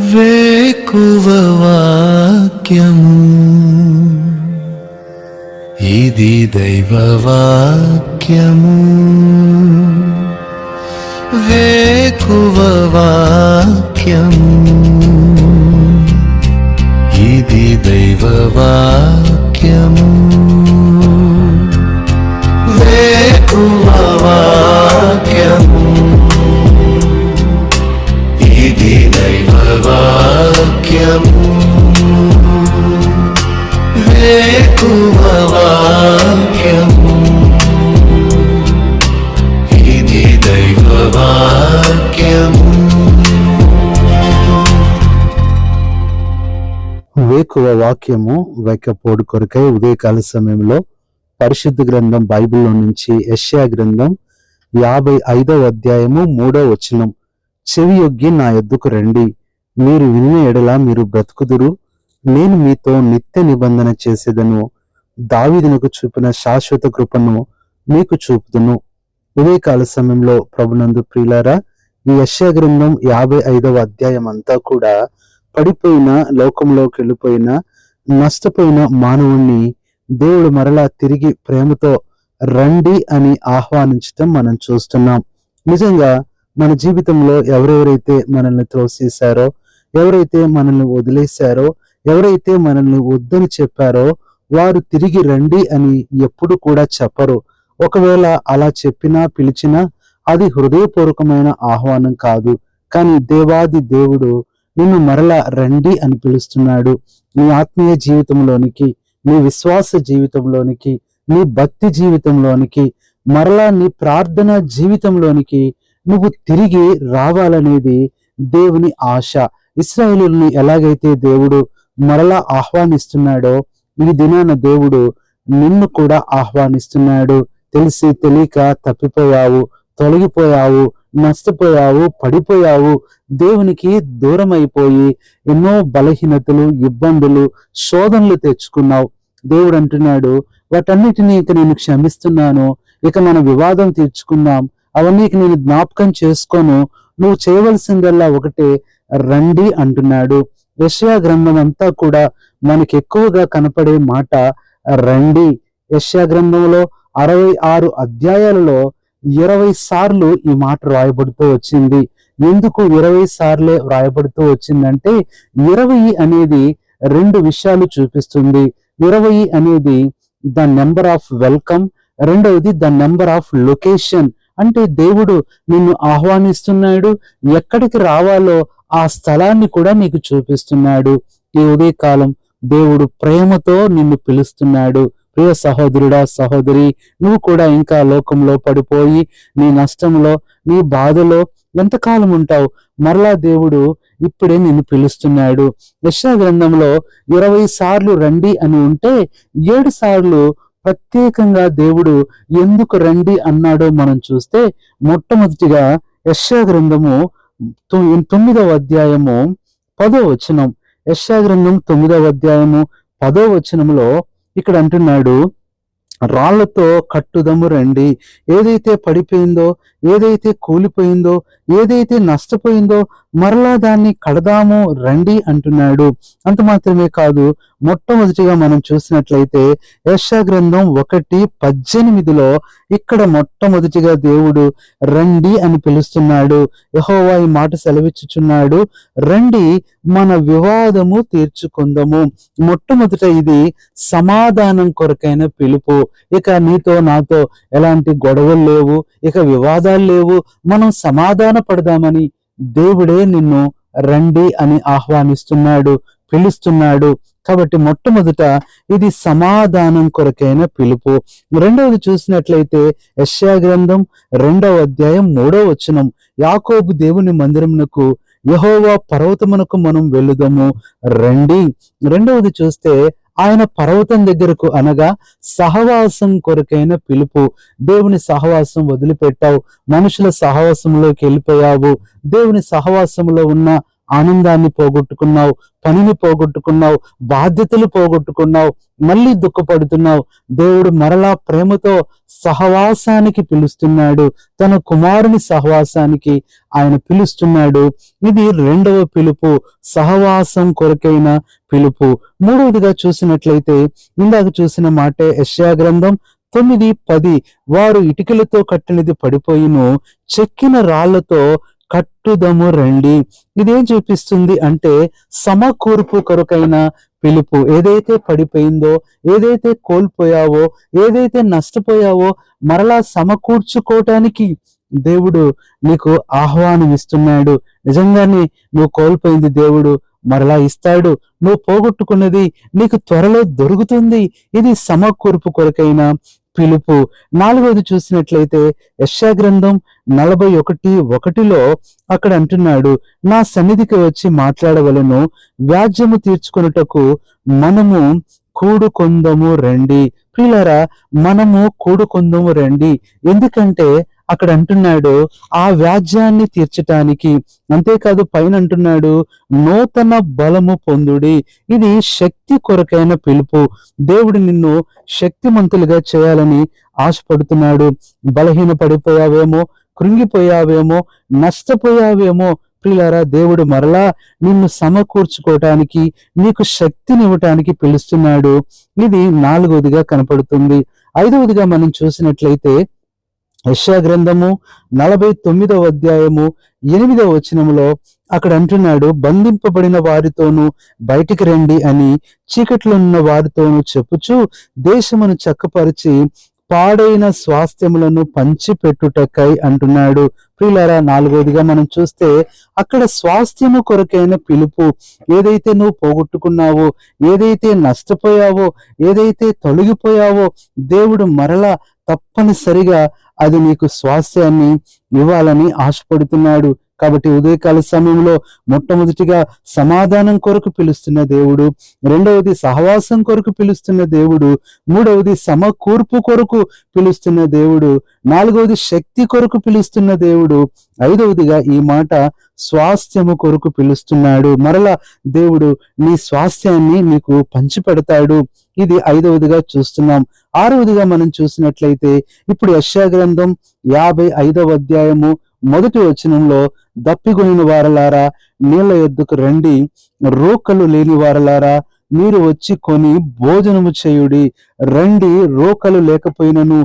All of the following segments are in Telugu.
వేకువ వాక్యము ఇది దైవ వాక్యము. వేకువ వాక్యము ఇది దైవ వాక్యము. వేకువ వాక్యము ఇది దైవ వాక్యము. వేకువ వాక్యము ఇది దైవ వాక్యము. వేకువ వాక్యము వేకపోడు కొరకై ఉదయకాల సమయంలో పరిశుద్ధ గ్రంథం బైబిల్లో నుంచి యెషయా గ్రంథం 55వ అధ్యాయము 3వ వచనం. చెవి యొగ్గి నా యొద్దకు రండి, మీరు వినిన ఎడల మీరు బ్రతుకుదురు, నేను మీతో నిత్య నిబంధన చేసేదను, దావీదునకు చూపిన శాశ్వత కృపను మీకు చూపుదును. ఉదయకాల సమయంలో ప్రభునందు ప్రియులారా, ఈ యెషయా గ్రంథం 55వ అధ్యాయం అంతా కూడా పడిపోయిన, లోకంలోకి వెళ్ళిపోయిన, నష్టపోయిన మానవుణ్ణి దేవుడు మరలా తిరిగి ప్రేమతో రండి అని ఆహ్వానించటం మనం చూస్తున్నాం. నిజంగా మన జీవితంలో ఎవరెవరైతే మనల్ని త్రోసేశారో, ఎవరైతే మనల్ని వదిలేశారో, ఎవరైతే మనల్ని వద్దని చెప్పారో వారు తిరిగి రండి అని ఎప్పుడు కూడా చెప్పరు. ఒకవేళ అలా చెప్పినా పిలిచినా అది హృదయపూర్వకమైన ఆహ్వానం కాదు. కానీ దేవాది దేవుడు నిన్ను మరలా రండి అని పిలుస్తున్నాడు. నీ ఆత్మీయ జీవితంలోనికి, నీ విశ్వాస జీవితంలోనికి, నీ భక్తి జీవితంలోనికి, మరలా నీ ప్రార్థన జీవితంలోనికి నువ్వు తిరిగి రావాలనేది దేవుని ఆశ. ఇశ్రాయేలుని ఎలాగైతే దేవుడు మరలా ఆహ్వానిస్తున్నాడో ఈ దినాన దేవుడు నిన్ను కూడా ఆహ్వానిస్తున్నాడు. తెలిసి తెలియక తప్పిపోయావు, తొలగిపోయావు, నష్టపోయావు, పడిపోయావు, దేవునికి దూరం అయిపోయి ఎన్నో బలహీనతలు, ఇబ్బందులు, శోధనలు తెచ్చుకున్నావు. దేవుడు అంటున్నాడు, వాటన్నిటినీ ఇక నేను క్షమిస్తున్నాను, ఇక మన వివాదం తీర్చుకుందాం, అవన్నీ నేను జ్ఞాపకం చేసుకోను, నువ్వు చేయవలసిందల్లా ఒకటే, రండి అంటున్నాడు. యెషయా గ్రంథం అంతా కూడా మనకి ఎక్కువగా కనపడే మాట రండి. యెషయా గ్రంథంలో 66 అధ్యాయాలలో 20 సార్లు ఈ మాట రాయబడుతూ వచ్చింది. ఎందుకు 20 సార్లే రాయబడుతూ వచ్చిందంటే 20 అనేది 2 విషయాలు చూపిస్తుంది. 20 అనేది ద నెంబర్ ఆఫ్ వెల్కమ్, రెండవది ద నెంబర్ ఆఫ్ లొకేషన్. అంటే దేవుడు నిన్ను ఆహ్వానిస్తున్నాడు, ఎక్కడికి రావాలో ఆ స్థలాన్ని కూడా నీకు చూపిస్తున్నాడు. ఈ ఉదయకాలం దేవుడు ప్రేమతో నిన్ను పిలుస్తున్నాడు. ప్రియ సహోదరుడా, సహోదరి, నువ్వు కూడా ఇంకా లోకంలో పడిపోయి నీ నష్టంలో, నీ బాధలో ఎంతకాలం ఉంటావు? మరలా దేవుడు ఇప్పుడే నిన్ను పిలుస్తున్నాడు. యెషయా గ్రంథంలో 20 సార్లు రండి అని ఉంటే 7 సార్లు ప్రత్యేకంగా దేవుడు ఎందుకు రండి అన్నాడో మనం చూస్తే, మొట్టమొదటిగా యెషయా గ్రంథము 9వ అధ్యాయము 10వ వచనం. యెషయా గ్రంథం 9వ అధ్యాయము 10వ వచనంలో ఇక్కడ అంటున్నాడు, రాళ్లతో కట్టుదము రండి. ఏదైతే పడిపోయిందో, ఏదైతే కూలిపోయిందో, ఏదైతే నష్టపోయిందో మరలా దాన్ని కడదాము రండి అంటున్నాడు. అంత మాత్రమే కాదు, మొట్టమొదటిగా మనం చూసినట్లయితే యెషయా గ్రంథం 1:18లో ఇక్కడ మొట్టమొదటిగా దేవుడు రండి అని పిలుస్తున్నాడు. యెహోవా ఈ మాట సెలవిచ్చుచున్నాడు, రండి మన వివాదము తీర్చుకుందాము. మొట్టమొదట ఇది సమాధానం కొరకైన పిలుపు. ఇక నీతో నాతో ఎలాంటి గొడవలు లేవు, ఇక వివాదాలు లేవు, మనం సమాధాన పడదామని దేవుడే నిన్ను రండి అని ఆహ్వానిస్తున్నాడు, పిలుస్తున్నాడు. కాబట్టి మొట్టమొదట ఇది సమాధానం కొరకైన పిలుపు. రెండవది చూసినట్లయితే యెషయా గ్రంథం 2వ అధ్యాయం 3వ వచనం, యాకోబు దేవుని మందిరమునకు, యెహోవా పర్వతమునకు మనం వెళ్ళుదాము రండి. రెండవది చూస్తే ఆయన పర్వతం దగ్గరకు, అనగా సహవాసం కొరకైన పిలుపు. దేవుని సహవాసం వదిలిపెట్టావు, మనుషుల సహవాసంలోకి వెళ్ళిపోయావు, దేవుని సహవాసంలో ఉన్న ఆనందాన్ని పోగొట్టుకున్నావు, పనిని పోగొట్టుకున్నావు, బాధ్యతలు పోగొట్టుకున్నావు. మళ్ళీ దుఃఖపడుతున్నావు. దేవుడు మరలా ప్రేమతో సహవాసానికి పిలుస్తున్నాడు. తన కుమారుని సహవాసానికి ఆయన పిలుస్తున్నాడు. ఇది రెండవ పిలుపు, సహవాసం కొరకైన పిలుపు. మూడవదిగా చూసినట్లయితే ఇందాక చూసిన మాటే యెషయా గ్రంథం 9:10, వారు ఇటుకలతో కట్టినది పడిపోయిను, చెక్కిన రాళ్లతో కట్టుదము రండి. ఇదేం చూపిస్తుంది అంటే సమకూర్పు కొరకైన పిలుపు. ఏదైతే పడిపోయిందో, ఏదైతే కోల్పోయావో, ఏదైతే నష్టపోయావో మరలా సమకూర్చుకోవటానికి దేవుడు నీకు ఆహ్వానం ఇస్తున్నాడు. నిజంగానే నువ్వు కోల్పోయింది దేవుడు మరలా ఇస్తాడు. నువ్వు పోగొట్టుకున్నది నీకు త్వరలో దొరుకుతుంది. ఇది సమకూర్పు కొరకైన పిలుపు. నాలుగవది చూసినట్లయితే యెషయా గ్రంథం 41:1 అక్కడ అంటున్నాడు, నా సన్నిధికి వచ్చి మాట్లాడవలను, వ్యాజ్యము తీర్చుకొనుటకు మనము కూడుకొందము రండి. ప్రియులారా, మనము కూడుకొందము రండి. ఎందుకంటే అక్కడ అంటున్నాడు ఆ వ్యాజ్యాన్ని తీర్చటానికి. అంతేకాదు పైన అంటున్నాడు నూతన బలము పొందుడి. ఇది శక్తి కొరకైన పిలుపు. దేవుడు నిన్ను శక్తిమంతులుగా చేయాలని ఆశపడుతున్నాడు. బలహీన పడిపోయావేమో, కృంగిపోయావేమో, నష్టపోయావేమో, ప్రియులారా, దేవుడు మరలా నిన్ను సమకూర్చుకోవటానికి, నీకు శక్తినివ్వటానికి పిలుస్తున్నాడు. ఇది నాలుగవదిగా కనపడుతుంది. ఐదవదిగా మనం చూసినట్లయితే యెషయా గ్రంథము 49:8 అక్కడ అంటున్నాడు, బంధింపబడిన వారితోనూ బయటికి రండి అని చీకట్లో ఉన్న వారితోనూ చెప్పుచు దేశమును చక్కపరిచి పాడైన స్వాస్థ్యములను పంచిపెట్టుటకై అంటున్నాడు. ప్రియులారా, నాలుగవదిగా మనం చూస్తే అక్కడ స్వాస్థ్యము కొరకైన పిలుపు. ఏదైతే నువ్వు పోగొట్టుకున్నావో, ఏదైతే నష్టపోయావో, ఏదైతే తొలగిపోయావో, దేవుడు మరలా తప్పనిసరిగా అది నీకు స్వాస్థ్యాన్ని ఇవ్వాలని ఆశపడుతున్నాడు. కాబట్టి ఉదయకాల సమయంలో మొట్టమొదటిగా సమాధానం కొరకు పిలుస్తున్న దేవుడు, రెండవది సహవాసం కొరకు పిలుస్తున్న దేవుడు, మూడవది సమకూర్పు కొరకు పిలుస్తున్న దేవుడు, నాలుగవది శక్తి కొరకు పిలుస్తున్న దేవుడు, ఐదవదిగా ఈ మాట స్వాస్థ్యము కొరకు పిలుస్తున్నాడు. మరలా దేవుడు నీ స్వాస్థ్యాన్ని నీకు పంచిపెడతాడు. ఇది ఐదవదిగా చూస్తున్నాం. ఆరవదిగా మనం చూసినట్లయితే ఇప్పుడు యెషయా గ్రంథం 55:1 దప్పిగొనిన వారలారా నీళ్ల యొద్దకు రండి, రోకలు లేని వారలారా మీరు వచ్చి కొని భోజనము చేయుడి. రండి, రోకలు లేకపోయినను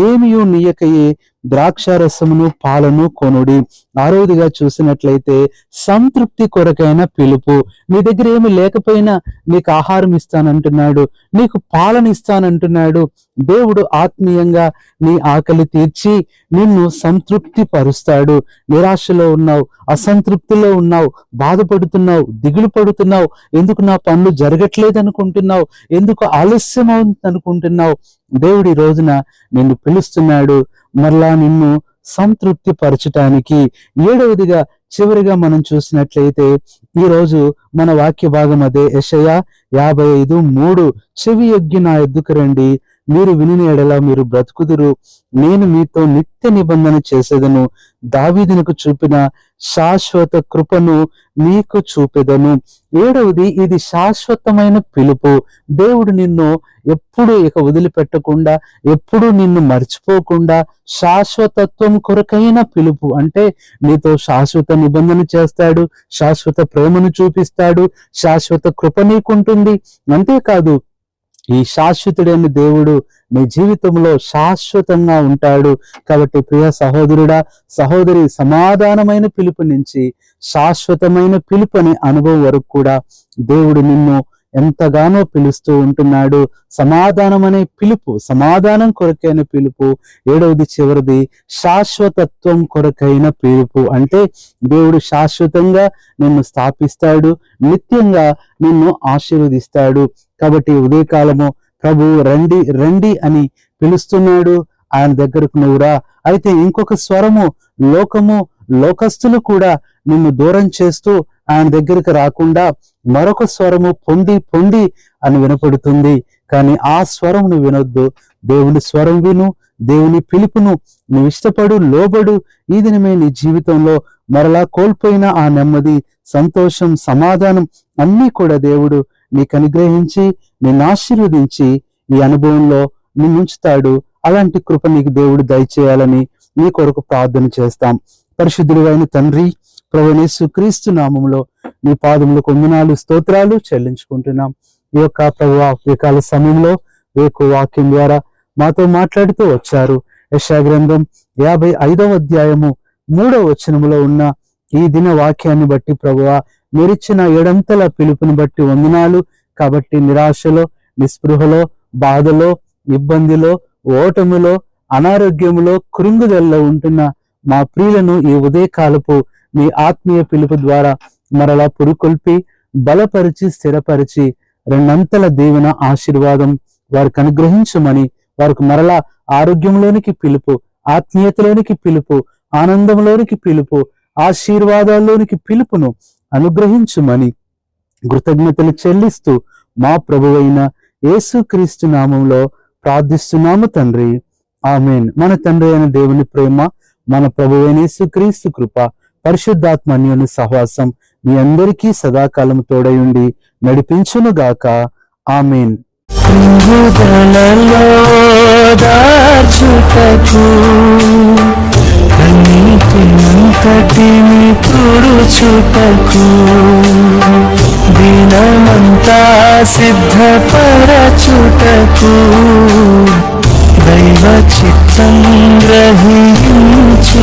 ఏమియూ నీయకయే ద్రాక్షారసమును పాలను కొనుడి. ఆరవదిగా చూసినట్లయితే సంతృప్తి కొరకైన పిలుపు. నీ దగ్గర ఏమి లేకపోయినా నీకు ఆహారం ఇస్తానంటున్నాడు, నీకు పాలన ఇస్తానంటున్నాడు. దేవుడు ఆత్మీయంగా నీ ఆకలి తీర్చి నిన్ను సంతృప్తి పరుస్తాడు. నిరాశలో ఉన్నావు, అసంతృప్తిలో ఉన్నావు, బాధపడుతున్నావు, దిగులు పడుతున్నావు, ఎందుకు నా పనులు జరగట్లేదు అనుకుంటున్నావు, ఎందుకు ఆలస్యం అవుతుంది అనుకుంటున్నావు. దేవుడి రోజున నిన్ను పిలుస్తున్నాడు మరలా నిన్ను సంతృప్తి పరచటానికి. ఏడవదిగా చివరిగా మనం చూసినట్లయితే ఈ రోజు మన వాక్య భాగం అదే, యెషయా 55:3 చెవి యొగ్గి నా యొద్దకు రండి, మీరు విని ఎడల మీరు బ్రతుకుదురు, నేను మీతో నిత్య నిబంధన చేసేదను, దావీదునకు చూపిన శాశ్వత కృపను మీకు చూపెదను. ఏడవది, ఇది శాశ్వతమైన పిలుపు. దేవుడు నిన్ను ఎప్పుడు ఇక వదిలిపెట్టకుండా, ఎప్పుడు నిన్ను మర్చిపోకుండా శాశ్వతత్వం కొరకైన పిలుపు. అంటే నీతో శాశ్వత నిబంధన చేస్తాడు, శాశ్వత ప్రేమను చూపిస్తాడు, శాశ్వత కృప నీకుంటుంది. అంతేకాదు ఈ శాశ్వతుడైన దేవుడు నీ జీవితంలో శాశ్వతంగా ఉంటాడు. కాబట్టి ప్రియ సహోదరుడా, సహోదరి, సమాధానమైన పిలుపు నుంచి శాశ్వతమైన పిలుపు అనే అనుభవం వరకు కూడా దేవుడు నిన్ను ఎంతగానో పిలుస్తూ ఉంటున్నాడు. సమాధానం అనే పిలుపు, సమాధానం కొరకైన పిలుపు. ఏడవది, చివరిది, శాశ్వతత్వం కొరకైన పిలుపు. అంటే దేవుడు శాశ్వతంగా నిన్ను స్థాపిస్తాడు, నిత్యంగా నిన్ను ఆశీర్వదిస్తాడు. కాబట్టి ఉదయకాలము ప్రభు రండి రండి అని పిలుస్తున్నాడు. ఆయన దగ్గరకు నువ్వు రా. అయితే ఇంకొక స్వరము, లోకము, లోకస్తులు కూడా నిన్ను దూరం చేస్తూ ఆయన దగ్గరికి రాకుండా మరొక స్వరము, పొండి పొండి అని వినపడుతుంది. కానీ ఆ స్వరం నువ్వు వినొద్దు. దేవుని స్వరం విను, దేవుని పిలుపును నువ్వు ఇష్టపడు, లోబడు. ఈ దినమే నీ జీవితంలో మరలా కోల్పోయిన ఆ నెమ్మది, సంతోషం, సమాధానం అన్నీ కూడా దేవుడు నీకు అనుగ్రహించి నిన్ను ఆశీర్వదించి ఈ అనుభవంలో నిన్నుంచుతాడు. అలాంటి కృప నీకు దేవుడు దయచేయాలని నీ కొరకు ప్రార్థన చేస్తాం. పరిశుద్ధుడైన తండ్రి, ప్రభువైన యేసుక్రీస్తు నామములో నీ పాదములకు వందనాలు, స్తోత్రాలు చెల్లించుకుంటున్నాం. ఈ యొక్క ప్రభువా ఉదయకాల సమయంలో వేకు వాక్యం ద్వారా మాతో మాట్లాడుతూ వచ్చారు. యెషయా గ్రంథం 55వ అధ్యాయము 3వ వచనములో ఉన్న ఈ దిన వాక్యాన్ని బట్టి ప్రభువా మీరిచ్చిన 7 పిలుపుని బట్టి వందనాలు. కాబట్టి నిరాశలో, నిస్పృహలో, బాధలో, ఇబ్బందిలో, ఓటములో, అనారోగ్యములో, కృంగుదల్లో ఉంటున్న మా ప్రియులను ఈ ఉదయకాలపు మీ ఆత్మీయ పిలుపు ద్వారా మరలా పురుకొల్పి బలపరిచి స్థిరపరిచి రెండంతల దీవెన ఆశీర్వాదం వారికి అనుగ్రహించమని, వారికి మరలా ఆరోగ్యంలోనికి పిలుపు, ఆత్మీయతలోనికి పిలుపు, ఆనందంలోనికి పిలుపు, ఆశీర్వాదాల్లోనికి పిలుపును అనుగ్రహించుమని కృతజ్ఞతలు చెల్లిస్తూ మా ప్రభువైన యేసుక్రీస్తు నామంలో ప్రార్థిస్తున్నాము తండ్రి, ఆమేన్. మన తండ్రి అయిన దేవుని ప్రేమ, మన ప్రభువైన యేసుక్రీస్తు కృప, పరిశుద్ధాత్మ అన్యోన్య సహవాసం మీ అందరికీ సదాకాలం తోడయుండి నడిపించునుగాక. ఆమేన్. దినమంతా సిద్ధపరచుటకు దైవ చిత్తం గ్రహించుటకు